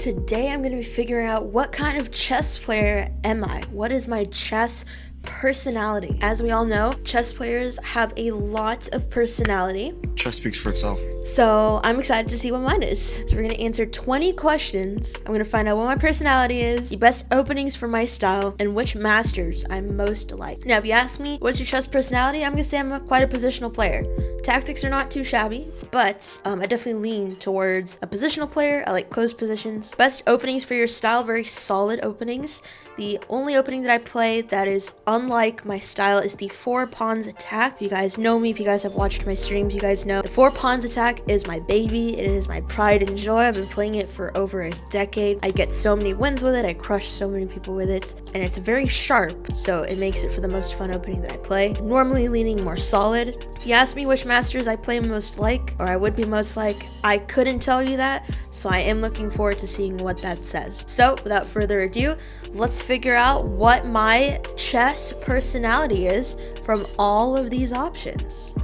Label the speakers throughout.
Speaker 1: today I'm going to be figuring out what kind of chess player am I? What is my chess personality? As we all know, chess players have a lot of personality.
Speaker 2: Chess speaks for itself.
Speaker 1: So I'm excited to see what mine is. So we're going to answer 20 questions. I'm going to find out what my personality is, the best openings for my style, and which masters I'm most like. Now, if you ask me, what's your chess personality? I'm going to say I'm quite a positional player. Tactics are not too shabby, but I definitely lean towards a positional player. I like closed positions. Best openings for your style, very solid openings. The only opening that I play that is unlike my style is the 4 pawns attack. If you guys know me, if you guys have watched my streams, you guys know the 4 pawns attack is my baby. It is my pride and joy. I've been playing it for over a decade. I get so many wins with it. I crush so many people with it. And it's very sharp, so it makes it for the most fun opening that I play. Normally leaning more solid. You asked me which masters I play most like, or I would be most like. I couldn't tell you that, so I am looking forward to seeing what that says. So without further ado, let's figure out what my chess personality is from all of these options.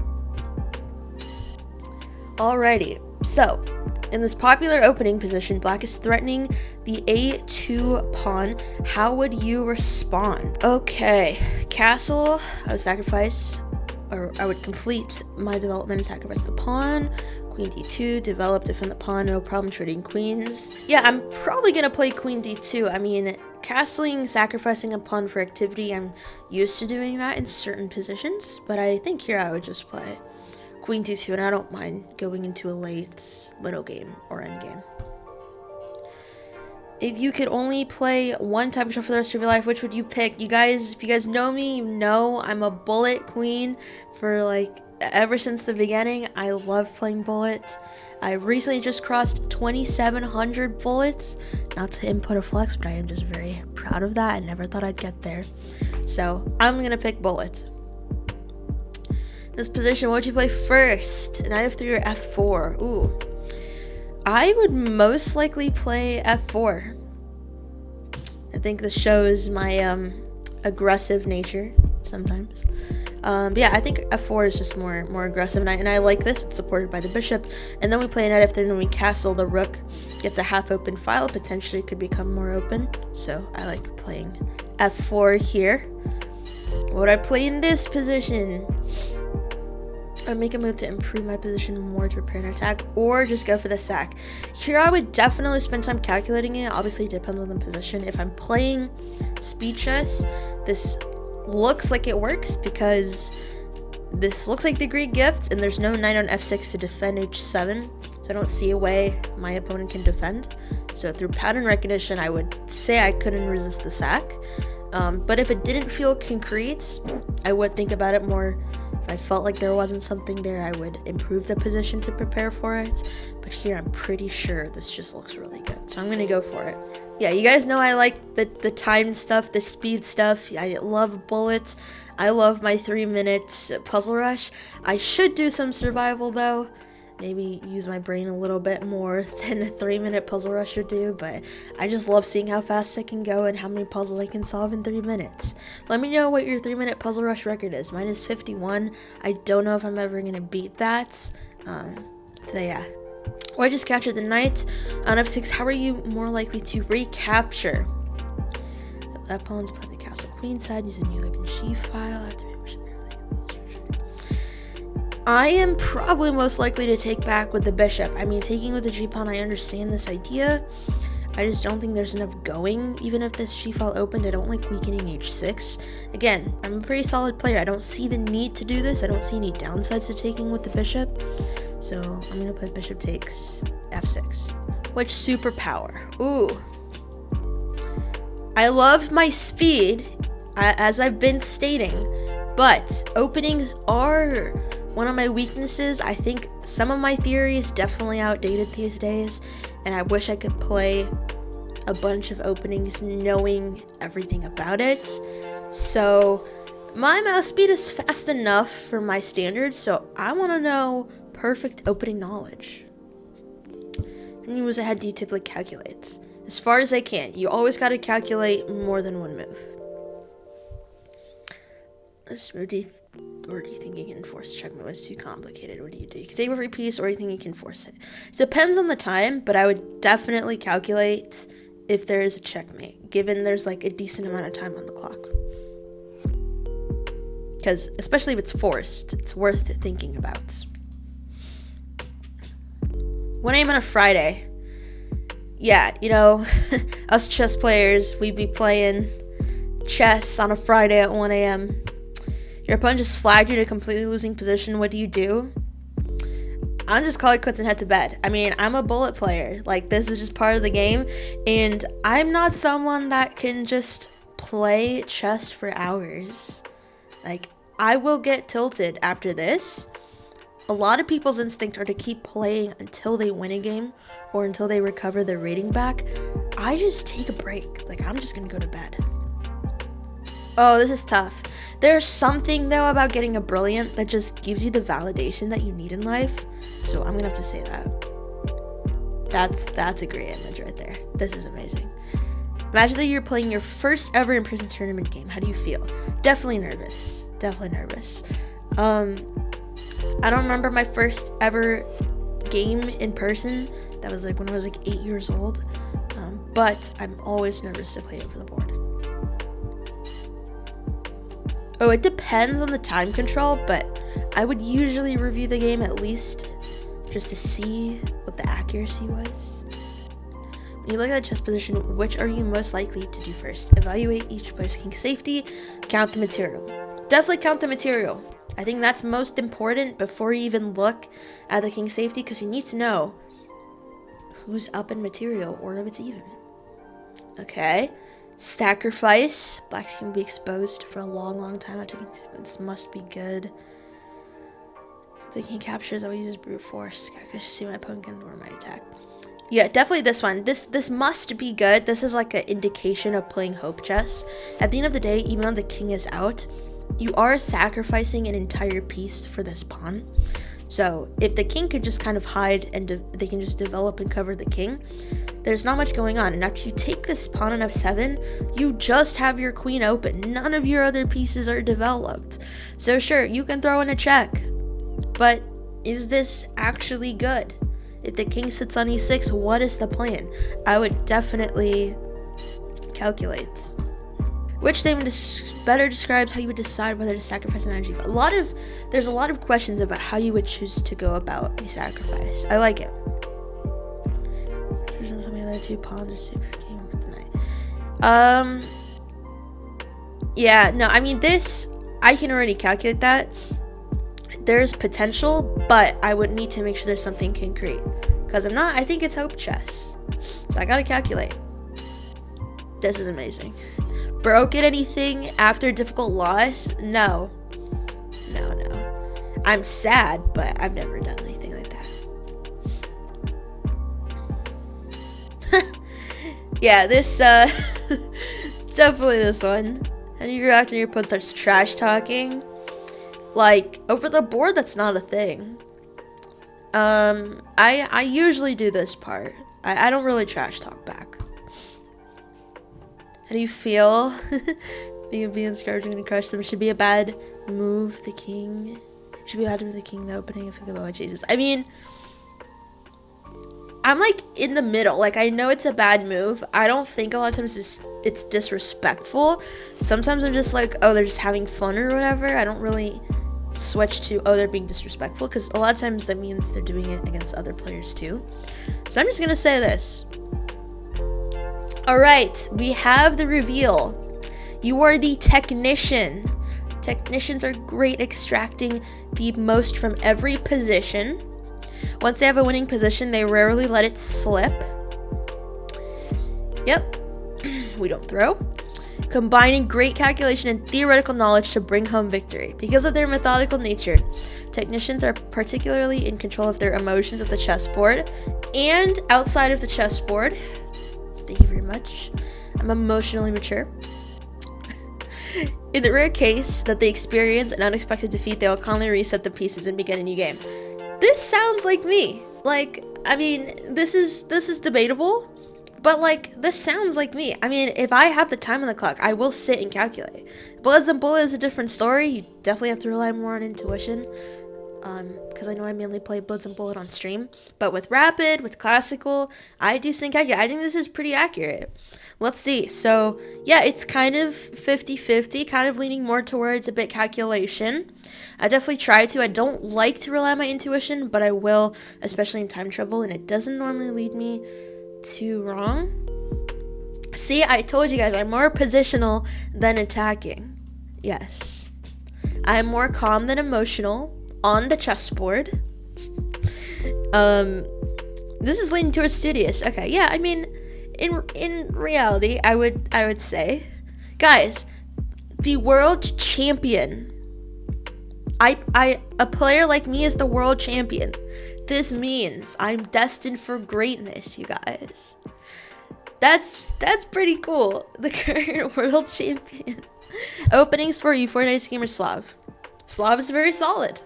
Speaker 1: Alrighty, so in this popular opening position, black is threatening the a2 pawn. How would you respond? Okay, castle, I would sacrifice, or I would complete my development and sacrifice the pawn. Queen d2, develop, defend the pawn, no problem trading queens. Yeah, I'm probably gonna play queen d2. I mean, castling, sacrificing a pawn for activity, I'm used to doing that in certain positions, but I think here I would just play queen d2, and I don't mind going into a late middle game or end game. If you could only play one type of show for the rest of your life, which would you pick? You guys, if you guys know me, you know I'm a bullet queen for like ever since the beginning. I love playing bullet. I recently just crossed 2,700 bullets. Not to input a flex, but I am just very proud of that. I never thought I'd get there. So I'm gonna pick bullet. This position, what would you play first? Knight of 3 or f4? Ooh. I would most likely play f4. I think this shows my aggressive nature sometimes. But yeah, I think f4 is just more aggressive, and I like this. It's supported by the bishop, and then we play knight f3, and then we castle. The rook gets a half-open file. Potentially could become more open, so I like playing f4 here. What would I play in this position? I make a move to improve my position more to prepare an attack, or just go for the sack. Here I would definitely spend time calculating it. Obviously it depends on the position. If I'm playing speed chess, this looks like it works because this looks like the Greek gift, and there's no knight on f6 to defend h7, so I don't see a way my opponent can defend. So through pattern recognition, I would say I couldn't resist the sack. But if it didn't feel concrete, I would think about it more. If I felt like there wasn't something there, I would improve the position to prepare for it. But here, I'm pretty sure this just looks really good. So I'm going to go for it. Yeah, you guys know I like the timed stuff, the speed stuff. I love bullets. I love my 3-minute puzzle rush. I should do some survival, though. Maybe use my brain a little bit more than a 3-minute puzzle rush would do, but I just love seeing how fast I can go and how many puzzles I can solve in 3 minutes. Let me know what your 3-minute puzzle rush record is. Mine is 51. I don't know if I'm ever going to beat that. So yeah. Or I just captured the knight on f6. How are you more likely to recapture? So that pawn's play the castle queenside using the open g-file. I am probably most likely to take back with the bishop. I mean, taking with the g-pawn, I understand this idea. I just don't think there's enough going. Even if this g-file opened, I don't like weakening h6. Again, I'm a pretty solid player. I don't see the need to do this. I don't see any downsides to taking with the bishop. So I'm going to play bishop takes f6. Which superpower? Ooh. I love my speed, as I've been stating, but openings are one of my weaknesses. I think some of my theory is definitely outdated these days, and I wish I could play a bunch of openings knowing everything about it. So my mouse speed is fast enough for my standards, so I want to know perfect opening knowledge. How many moves ahead do you typically calculate? As far as I can. You always got to calculate more than one move. Let's move Or do you think you can force checkmate? It's too complicated. What do? You can take every piece, or you think you can force it? It depends on the time, but I would definitely calculate if there is a checkmate, given there's like a decent amount of time on the clock. Because especially if it's forced, it's worth thinking about. 1 a.m. on a Friday. Yeah, you know, us chess players, we'd be playing chess on a Friday at 1 a.m. Your opponent just flagged you to completely losing position. What do? I'm just calling quits and head to bed. I mean, I'm a bullet player. Like, this is just part of the game. And I'm not someone that can just play chess for hours. Like, I will get tilted after this. A lot of people's instinct are to keep playing until they win a game or until they recover their rating back. I just take a break. Like, I'm just gonna go to bed. Oh, this is tough. There's something, though, about getting a brilliant that just gives you the validation that you need in life. So I'm gonna have to say that. That's a great image right there. This is amazing. Imagine that you're playing your first ever in-person tournament game. How do you feel? Definitely nervous. Definitely nervous. I don't remember my first ever game in person. That was like when I was like 8 years old. But I'm always nervous to play over the board. Oh, it depends on the time control, but I would usually review the game at least just to see what the accuracy was. When you look at the chess position, which are you most likely to do first? Evaluate each player's king safety, count the material. Definitely count the material. I think that's most important before you even look at the king safety, because you need to know who's up in material or if it's even. Okay. Sacrifice. Blacks can be exposed for a long time. I think this must be good. If the king captures, I will use brute force. I can see my opponent can ignore my attack. Yeah, definitely this one. This must be good. This is like an indication of playing hope chess. At the end of the day, even though the king is out, you are sacrificing an entire piece for this pawn. So if the king could just kind of hide and they can just develop and cover the king, there's not much going on. And after you take this pawn on f7, you just have your queen open. None of your other pieces are developed. So sure, you can throw in a check, but is this actually good? If the king sits on e6, what is the plan? I would definitely calculate. Which statement better describes how you would decide whether to sacrifice an energy? There's a lot of questions about how you would choose to go about a sacrifice. I like it. Some of the other two pawns are super king with the knight. Yeah, no, I mean this, I can already calculate that. There's potential, but I would need to make sure there's something concrete. Because I think it's hope chess. So I gotta calculate. This is amazing. Broken anything after a difficult loss? No. I'm sad, but I've never done anything like that. Yeah, this, definitely this one. And you react when your opponent starts trash talking. Like, over the board, that's not a thing. I usually do this part. I don't really trash talk back. How do you feel? Being discouraging and crush them should be a bad move. The king should be bad to the king. The opening if the moment changes. I mean, I'm like in the middle. Like, I know it's a bad move. I don't think a lot of times it's disrespectful. Sometimes I'm just like, oh, they're just having fun or whatever. I don't really switch to, oh, they're being disrespectful, because a lot of times that means they're doing it against other players too. So I'm just gonna say this. All right, we have the reveal. You are the technician. Technicians are great at extracting the most from every position. Once they have a winning position, they rarely let it slip. Yep, we don't throw. Combining great calculation and theoretical knowledge to bring home victory. Because of their methodical nature, technicians are particularly in control of their emotions at the chessboard and outside of the chessboard. Thank you very much. I'm emotionally mature. In the rare case that they experience an unexpected defeat, they'll calmly reset the pieces and begin a new game. This sounds like me. Like, I mean, this is debatable, But like, this sounds like me. I mean, if I have the time on the clock, I will sit and calculate. Bloods and Bullet is a different story. You definitely have to rely more on intuition. Because I know I mainly play Bloods and Bullet on stream. But with Rapid, with Classical, I do sync calculate. I think this is pretty accurate. Let's see. So, yeah, it's kind of 50-50, kind of leaning more towards a bit calculation. I definitely try to. I don't like to rely on my intuition, but I will, especially in time trouble, and it doesn't normally lead me too wrong. See, I told you guys, I'm more positional than attacking. Yes. I'm more calm than emotional on the chessboard. This is leading towards studious. Okay, yeah, I mean, in reality, I would say, guys, the world champion. A player like me is the world champion. This means I'm destined for greatness, you guys. That's pretty cool. The current world champion. Openings for you, Fortnite gamer Slav. Slav is very solid.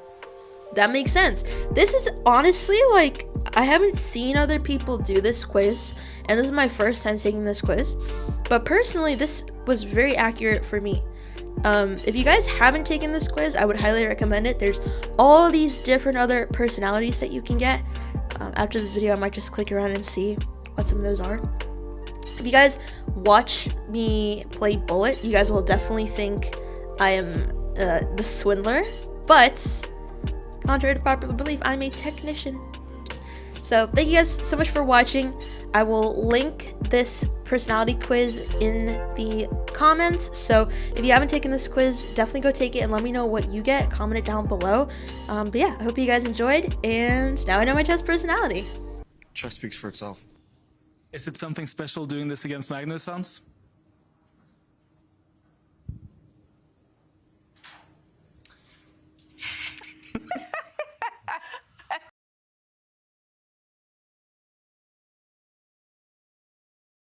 Speaker 1: That makes sense. This is honestly, like, I haven't seen other people do this quiz, and this is my first time taking this quiz, but personally, this was very accurate for me. If you guys haven't taken this quiz, I would highly recommend it. There's all these different other personalities that you can get. After this video, I might just click around and see what some of those are. If you guys watch me play Bullet, you guys will definitely think I am the swindler, but contrary to popular belief, I'm a technician. So thank you guys so much for watching. I will link this personality quiz in the comments. So if you haven't taken this quiz, definitely go take it and let me know what you get. Comment it down below. But yeah, I hope you guys enjoyed. And now I know my chess personality.
Speaker 2: Chess speaks for itself.
Speaker 3: Is it something special doing this against Magnus Sans?